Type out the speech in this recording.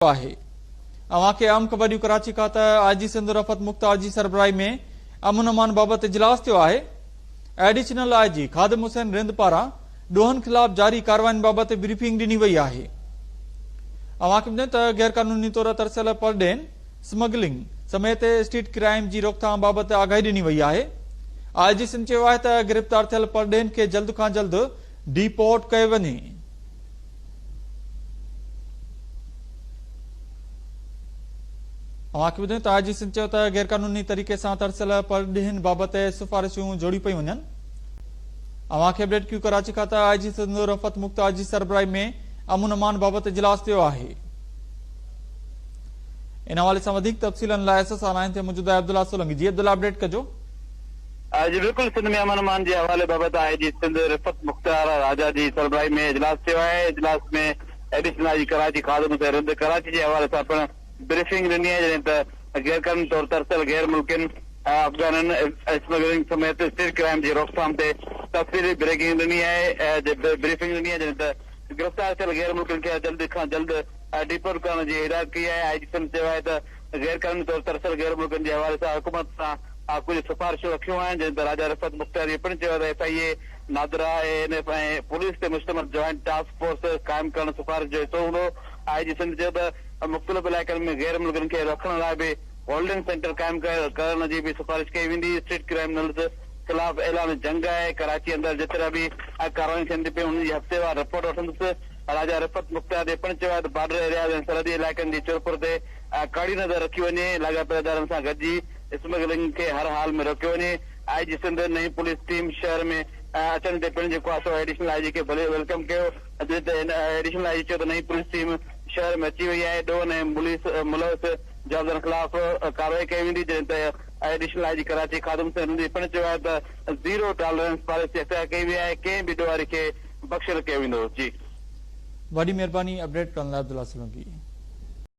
आहे। अवांखे अहम ख़बरूं कराची खां त आईजी सिंध रफ़त मुख्तार जी सरबराही में अमन अमान बाबति इजलास थियो आहे। एडिशनल आईजी खादिम हुसैन रिंद पारां ॾोहनि ख़िलाफ़ जारी कार्रवाइन बाबति ब्रीफिंग ॾिनी वई आहे। अवांखे ॿुधायूं त गैर कानूनी तौर तरसियल परडेन स्मगलिंग समेत स्ट्रीट क्राइम जी रोकथाम बाबति आगाही ॾिनी वई आहे। आईजी सिंध चयो आहे त गिरफ़्तार थियल परडेन खे जल्द खां जल्द डिपोर्ट कयो वञे। अवांखे ॿुधायूं त आईजी सिंध चयो त गैर कानूनी तरीक़े सां तरसियल परडेन बाबति सिफ़ारिशूं जोड़ी पयूं वञनि। अवांखे अपडेट क्यू कराची खां त आईजी सिंध रफ़त मुख्तार जी सरबराही में अमन अमान बाबति इजलास थियो आहे। इन हवाले सां वधीक तफ़सीलनि लाइ सां लाइन ते मौजूद आहे अब्दुल्ला सोलंकी। जी अब्दुल्ला, अपडेट कजो। जी बिल्कुल, सिंध में अमन अमान के हवाले बाबत आईजी सिंध रिफ़त मुख्तार राजा जी सरबराही में इजलास थियो है। इजलास में एडिशनल आईजी कराची खादिम हुसैन रिंद कराची के हवाले से पिण ब्रीफिंग ॾिनी है, जॾहिं त गैर कानूनी तौर तरसियल गैर मुल्किन अफगानन स्मगलिंग समेत स्ट्रीट क्राइम की रोकथाम से तफ़सीली ब्रेकिंग ॾिनी है, ब्रीफिंग ॾिनी है, जॾहिं त गिरफ़्तार थियल गैर मुल्किन के जल्द खां जल्द डिपोर्ट करण की हिदायत की है। आईजी सिंध चयो है त गैर कानूनी तौर तरसियल गैर मुल्किन के हवाले से हुकूमत सां कुछ सिफारिशूं रखियूं आहिनि, जंहिं त राजा रफ़त मुख्तार इहो पिणु चयो त FIA नादरा ऐं पुलिस ते मुश्तमिल जॉइंट टास्क फोर्स क़ाइमु करण सिफारिश जो हिसो हूंदो। आईजी सिंध चयो त मुख़्तलिफ़ इलाइक़नि में गैर मुल्किन खे रखण लाइ बि होल्डिंग सेंटर क़ाइमु करण जी बि सिफारिश कई वेंदी। स्ट्रीट क्राइमिनल्स ख़िलाफ़ ऐलान जंग आहे। कराची अंदरि जेतिरा बि कार्रवाई थियनि थी पियूं हुनजी हफ़्तेवार रिपोर्ट वठंदुसि। राजा रफ़त मुख्तार ने पिणु चयो आहे त बॉर्डर एरिया ऐं सरहदी इलाइक़नि जी चुरपुर ते कड़ी नज़र रखी वञे, लाॻापियल इदारनि सां गॾिजी स्मगलिंग के हर हाल में रोकियो वञे। आईजी सिंध नई पुलिस टीम शहर में अचण ते पिणु जेको आहे सो एडिशनल आईजी खे भले वेलकम कयो। एडिशनल आईजी चयो त नई पुलिस टीम शहर में अची वई आहे। ॾोहनि ऐं मुलविस जवाबदारनि ख़िलाफ़ कार्रवाई कई वेंदी, जॾहिं त एडिशनल आईजी कराची खादिम हुसैन रिंद पिणु चयो आहे त ज़ीरो टॉलरेंस पॉलिसी अख़्तियार कई वई आहे, कंहिं बि ॾोहारी खे बख़्शियल कयो वेंदो। जी, वॾी महिरबानी अपडेट करण लाइ अब्दुल्ला सोलंकी।